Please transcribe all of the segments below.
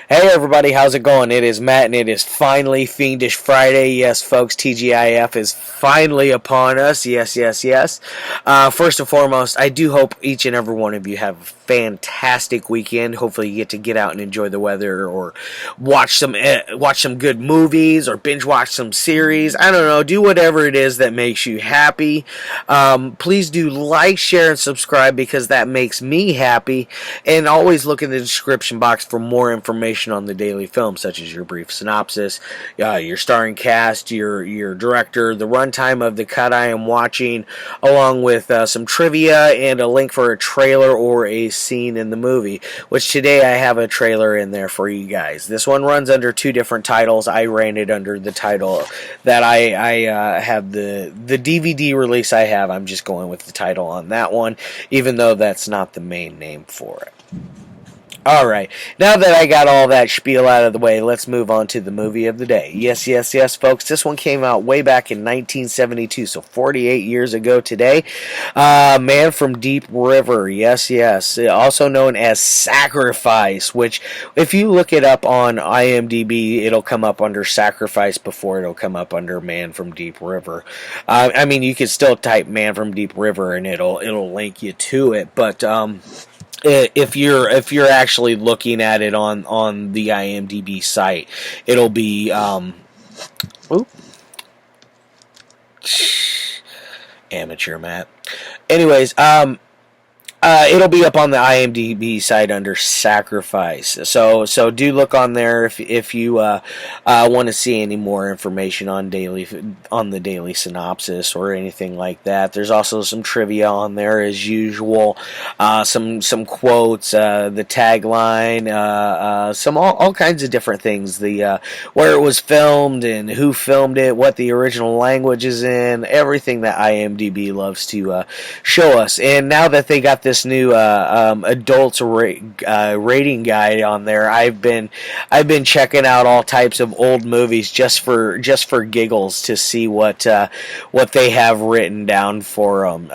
Hey everybody, how's it going? It is Matt and it is finally Fiendish Friday. Yes, folks, TGIF is finally upon us. Yes, yes, yes. First and foremost, I do hope each and every one of you have a fantastic weekend. Hopefully you get out and enjoy the weather or watch some good movies or binge watch some series. I don't know, do whatever it is that makes you happy. Please do like, share, and subscribe because that makes me happy. And always look in the description box for more information on the daily film, such as your brief synopsis, your starring cast, your director, the runtime of the cut I am watching, along with some trivia and a link for a trailer or a scene in the movie, which today I have a trailer in there for you guys. This one runs under two different titles. I ran it under the title that I have the DVD release I have. I'm just going with the title on that one, even though that's not the main name for it. Alright, now that I got all that spiel out of the way, let's move on to the movie of the day. Yes, yes, yes, folks, this one came out way back in 1972, so 48 years ago today. Man from Deep River, yes, yes, also known as Sacrifice, which, if you look it up on IMDb, it'll come up under Sacrifice before it'll come up under Man from Deep River. I mean, you can still type Man from Deep River and it'll link you to it, but, if you're actually looking at it on the IMDb site, it'll be amateur Matt. Anyways, it'll be up on the IMDb site under Sacrifice. So do look on there if you want to see any more information on the daily synopsis or anything like that. There's also some trivia on there as usual. Some quotes, the tagline, some all kinds of different things. The where it was filmed and who filmed it, what the original language is in, everything that IMDb loves to show us. And now that they got this new adults rating guide on there, I've been checking out all types of old movies just for giggles to see what they have written down for them.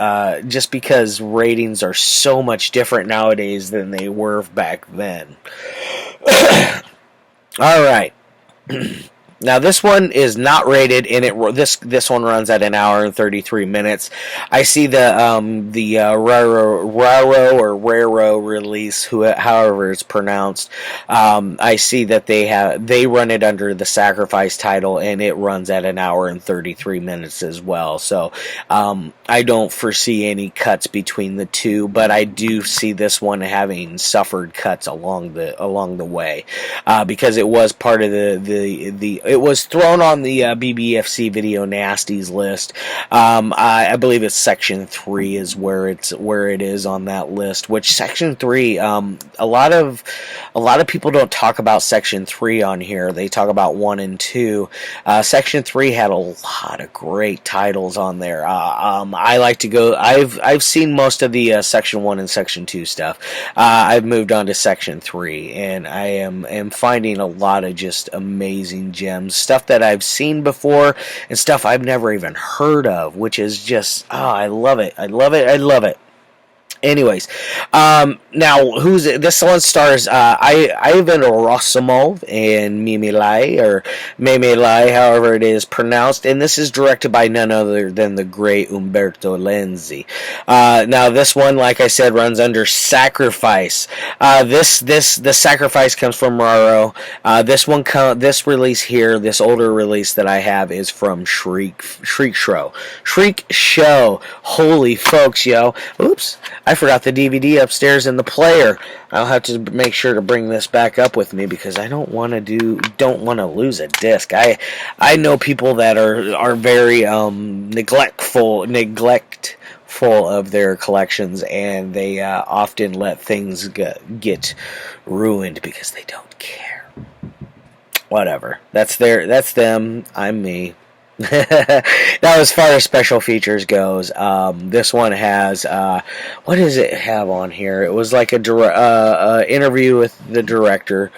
Just because ratings are so much different nowadays than they were back then. All right. Now this one is not rated, and this one runs at an hour and 33 minutes. I see the Raro release, however it's pronounced. I see that they run it under the Sacrifice title, and it runs at an hour and 33 minutes as well. So I don't foresee any cuts between the two, but I do see this one having suffered cuts along the way because it was part of it was thrown on the BBFC Video Nasties list. I believe it's Section 3 is where it is on that list. Which Section 3, a lot of people don't talk about Section 3 on here. They talk about 1 and 2. Section 3 had a lot of great titles on there. I like to go. I've seen most of the Section 1 and Section 2 stuff. I've moved on to Section 3, and I am finding a lot of just amazing gems. Stuff that I've seen before and stuff I've never even heard of, which is just, I love it. I love it. I love it. Anyways, now this one stars Ivan Rassimov and Memilai, however it is pronounced, and this is directed by none other than the great Umberto Lenzi. Now this one, like I said, runs under Sacrifice. The Sacrifice comes from Raro. This release here, this older release that I have, is from Shriek Show. Holy folks, yo! Oops. I forgot the DVD upstairs in the player. I'll have to make sure to bring this back up with me because I don't want to lose a disc. I know people that are very neglectful of their collections, and they often let things get ruined because they don't care. Whatever. That's them. I'm me. Now, as far as special features goes, this one has what does it have on here? It was like a interview with the director.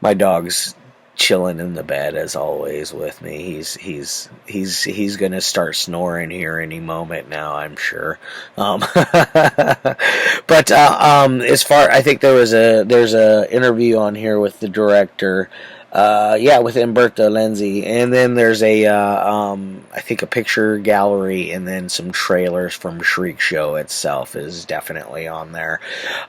My dog's chilling in the bed as always with me. He's gonna start snoring here any moment now, I'm sure. But as far, I think there's a interview on here with the director. Yeah, with Umberto Lenzi, and then there's I think a picture gallery, and then some trailers from Shriek Show itself is definitely on there.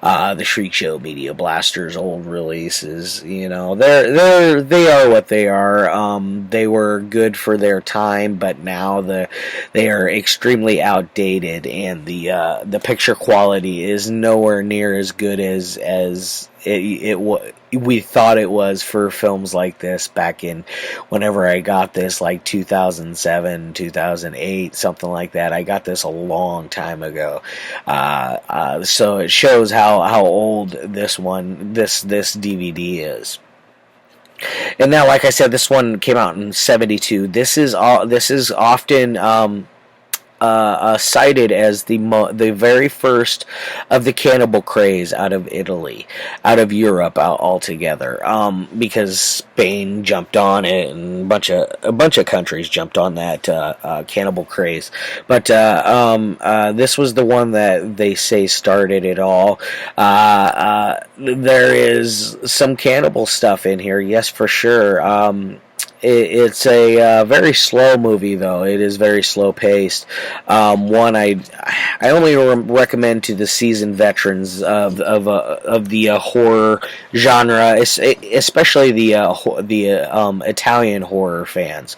The Shriek Show Media Blasters old releases, they are what they are. They were good for their time, but now they are extremely outdated, and the picture quality is nowhere near as good as we thought it was for films like this back in whenever I got this, like 2007, 2008, something like that. I got this a long time ago. So it shows how old this DVD is. And now, like I said, this one came out in 72. This is often cited as the very first of the cannibal craze out of Italy, out of Europe altogether, because Spain jumped on it, and a bunch of countries jumped on that cannibal craze. But this was the one that they say started it all. There is some cannibal stuff in here, yes, for sure. It's a very slow movie, though. It is very slow paced. One I only recommend to the seasoned veterans of the horror genre, especially the Italian horror fans.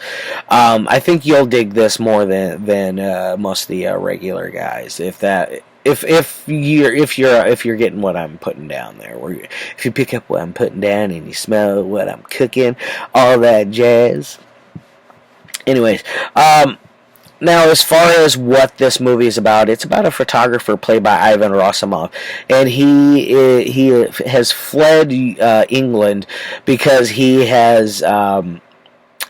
I think you'll dig this more than most of the regular guys. If you're getting what I'm putting down there, if you pick up what I'm putting down and you smell what I'm cooking, all that jazz. Anyways, now as far as what this movie is about, it's about a photographer played by Ivan Rassimov, and he has fled England because he has.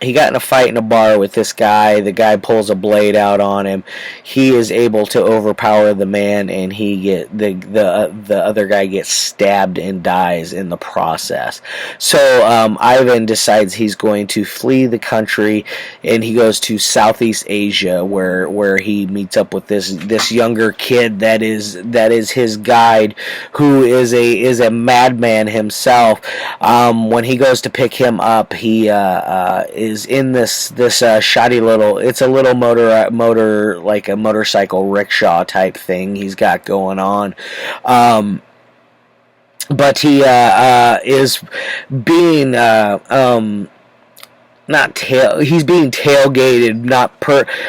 He got in a fight in a bar with this guy. The guy pulls a blade out on him. He is able to overpower the man, and the other guy gets stabbed and dies in the process. So Ivan decides he's going to flee the country, and he goes to Southeast Asia, where he meets up with this younger kid that is his guide, who is a madman himself. When he goes to pick him up, he is in this shoddy little, it's a little motor like a motorcycle rickshaw type thing he's got going on. But he is being he's being tailgated,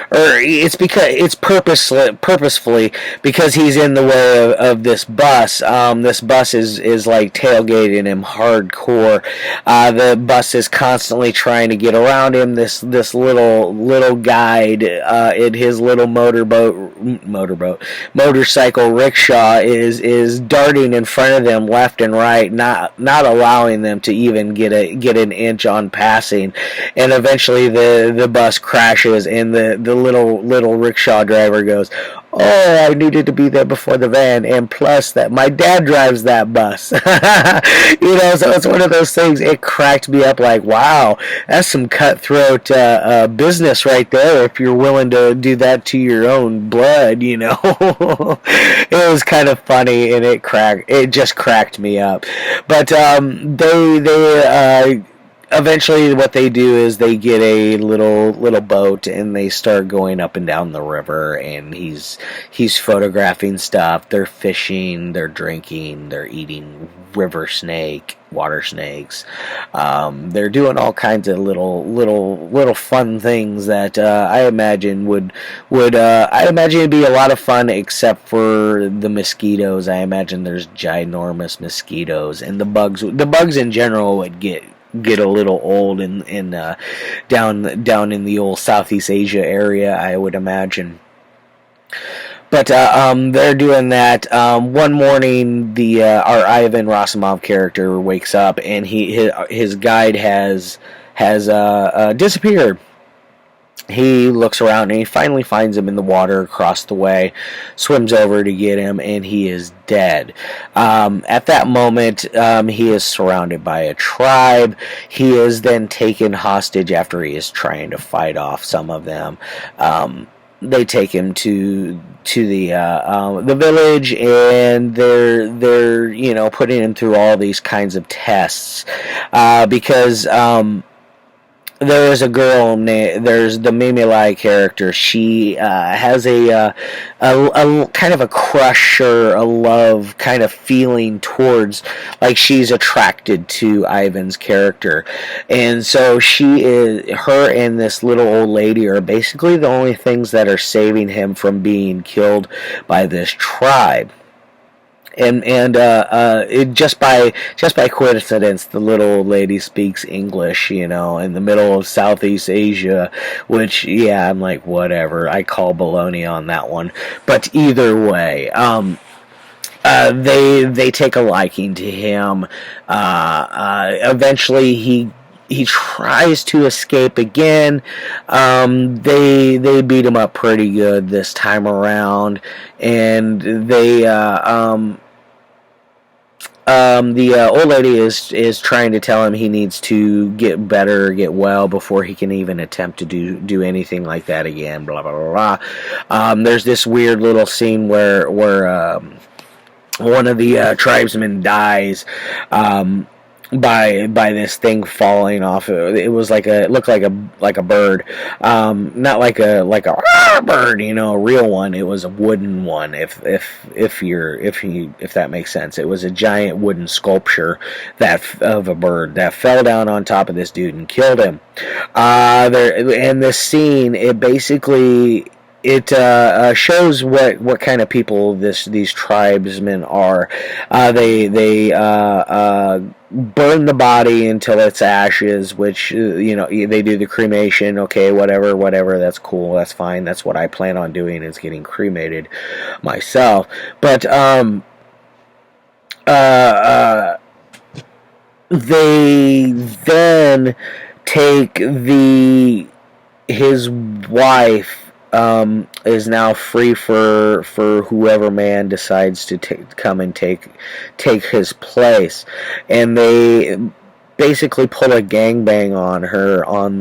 it's purposefully because he's in the way of this bus. This bus is like tailgating him hardcore. The bus is constantly trying to get around him. This little guide in his little motorcycle rickshaw is darting in front of them left and right, not allowing them to even get an inch on passing. And eventually the bus crashes, and the little rickshaw driver goes, "Oh, I needed to be there before the van, and plus that my dad drives that bus." So it's one of those things. It cracked me up like, wow, that's some cutthroat business right there. If you're willing to do that to your own blood, it was kind of funny, and it just cracked me up. But they eventually, what they do is they get a little boat, and they start going up and down the river, and he's photographing stuff. They're fishing, they're drinking, they're eating water snakes. They're doing all kinds of little fun things that I imagine it'd be a lot of fun, except for the mosquitoes. I imagine there's ginormous mosquitoes, and the bugs in general would get a little old in down in the old Southeast Asia area, I would imagine. But they're doing that. One morning, our Ivan Rassimov character wakes up, and his guide has disappeared. he looks around and he finally finds him in the water across the way, swims over to get him, and he is dead. At that moment, he is surrounded by a tribe. He is then taken hostage after he is trying to fight off some of them. They take him to the village, and they're putting him through all these kinds of tests because there is a girl there's the Mimi Lai character. She has a kind of a crush or a love kind of feeling towards, like, she's attracted to Ivan's character, and so her and this little old lady are basically the only things that are saving him from being killed by this tribe. And it just by coincidence, the little old lady speaks English, in the middle of Southeast Asia, which, yeah, I'm like, whatever, I call baloney on that one. But either way, they take a liking to him. Eventually, he tries to escape again. They beat him up pretty good this time around, and the old lady is trying to tell him he needs to get better, get well, before he can even attempt to do anything like that again. Blah blah blah blah. There's this weird little scene where one of the tribesmen dies. By this thing falling off. It was it looked like a bird, not like a bird, a real one. It was a wooden one. If that makes sense. It was a giant wooden sculpture of a bird that fell down on top of this dude and killed him. In this scene, it basically shows what kind of people these tribesmen are. They burn the body until it's ashes, which they do the cremation. Okay, whatever. That's cool. That's fine. That's what I plan on doing, is getting cremated myself. But they then take his wife. Is now free for whoever man decides to come and take his place, and they basically pull a gangbang on her on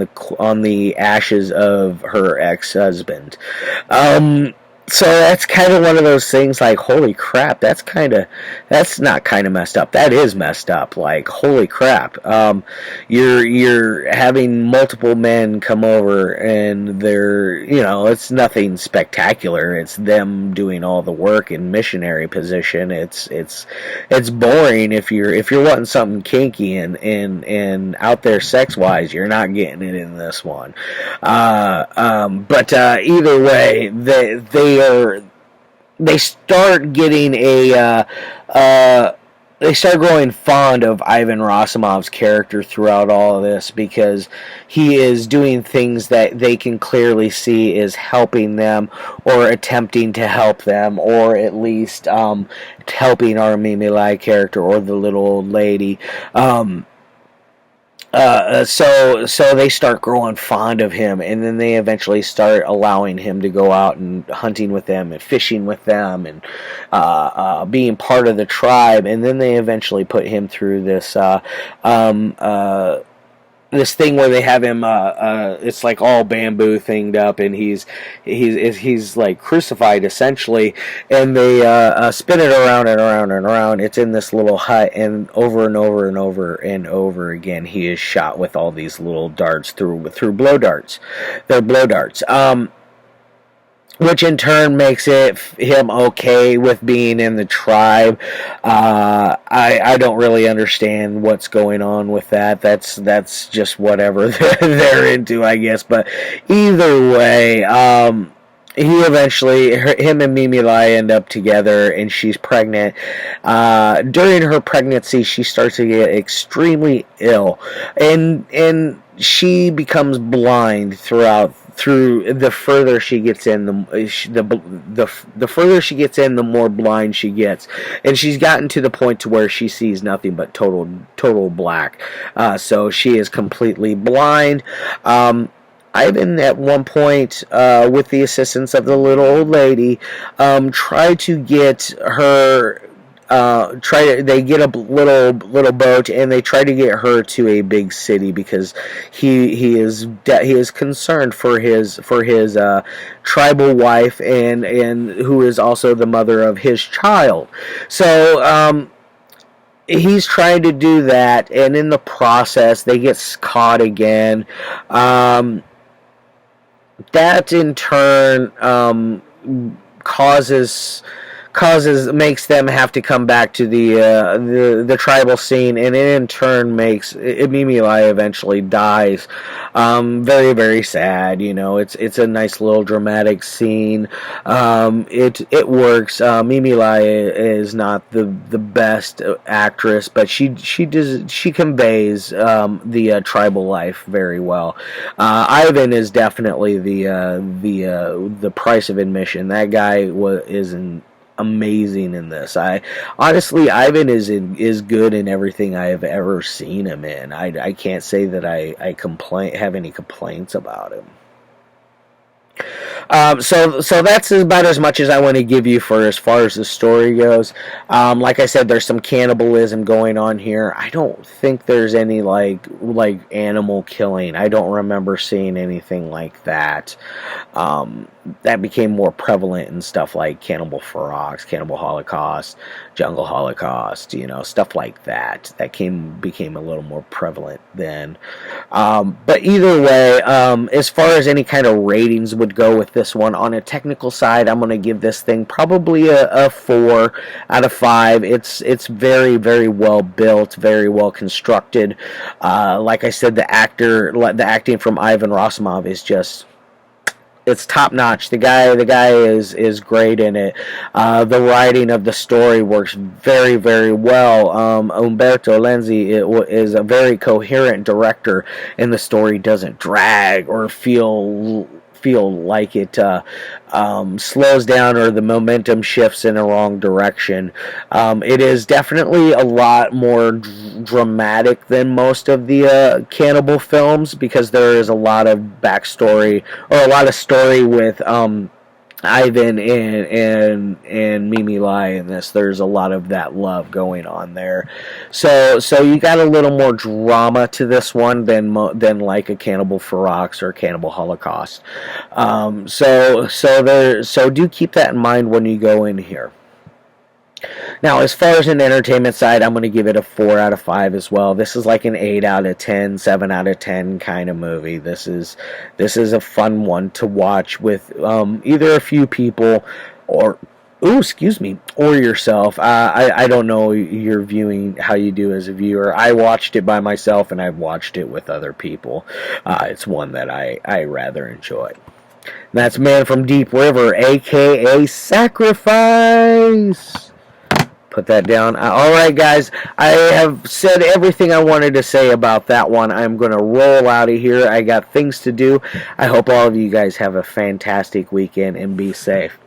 the ashes of her ex-husband. So that's kind of one of those things, like, holy crap, that's not kind of messed up. That is messed up. Like, holy crap. You're having multiple men come over, and they're, it's nothing spectacular. It's them doing all the work in missionary position. It's boring. If you're wanting something kinky and out there sex wise, you're not getting it in this one. But either way, they start getting they start growing fond of Ivan Rassimov's character throughout all of this, because he is doing things that they can clearly see is helping them, or attempting to help them, or at least helping our Mimi Lai character, or the little old lady. So they start growing fond of him, and then they eventually start allowing him to go out and hunting with them and fishing with them, and being part of the tribe. And then they eventually put him through this this thing where they have him it's like all bamboo thinged up, and he's like crucified essentially, and they spin it around and around and around. It's in this little hut, and over and over and over and over again he is shot with all these little darts through blow darts. They're blow darts. Which in turn makes him okay with being in the tribe. I don't really understand what's going on with that. That's just whatever they're into, I guess. But either way, him and Mimi Lai end up together, and she's pregnant. During her pregnancy, she starts to get extremely ill, and she becomes blind through the further she gets in, the further she gets in, the more blind she gets, and she's gotten to the point to where she sees nothing but total black. So she is completely blind. Ivan at one point, with the assistance of the little old lady, tried to get her. They get a little boat and they try to get her to a big city because he is concerned for his tribal wife and who is also the mother of his child. So he's trying to do that, and in the process they get caught again. That in turn makes them have to come back to the tribal scene, and it in turn makes Mimilai eventually dies. Very, very sad. It's a nice little dramatic scene. It works. Mimilai is not the best actress, but she conveys the tribal life very well. Ivan is definitely the price of admission. That guy is amazing in this. Honestly, Ivan is good in everything I have ever seen him in. I can't say that I have any complaints about him. So that's about as much as I want to give you for as far as the story goes. Like I said, there's some cannibalism going on here. I don't think there's any like animal killing. I don't remember seeing anything like that. That became more prevalent in stuff like Cannibal Ferox, Cannibal Holocaust, Jungle Holocaust, stuff like that. That became a little more prevalent then. But either way, as far as any kind of ratings would go with this one, on a technical side, I'm going to give this thing probably a 4 out of 5. It's very, very well built, very well constructed. Like I said, the acting from Ivan Rassimov is just... it's top notch. The guy is great in it. The writing of the story works very, very well. Umberto Lenzi is a very coherent director, and the story doesn't drag or feel like it slows down or the momentum shifts in a wrong direction. It is definitely a lot more dramatic than most of the cannibal films, because there is a lot of backstory or a lot of story with Ivan and Mimilai in this. There's a lot of that love going on there. So you got a little more drama to this one than like a Cannibal Ferox or Cannibal Holocaust. So do keep that in mind when you go in here. Now, as far as an entertainment side, I'm going to give it a 4 out of 5 as well. This is like an 8 out of 10, 7 out of 10 kind of movie. This is a fun one to watch with either a few people or yourself. I don't know your viewing, how you do as a viewer. I watched it by myself, and I've watched it with other people. It's one that I rather enjoy. That's Man from Deep River, a.k.a. Sacrifice. Put that down. Alright, guys, I have said everything I wanted to say about that one. I'm going to roll out of here. I got things to do. I hope all of you guys have a fantastic weekend and be safe.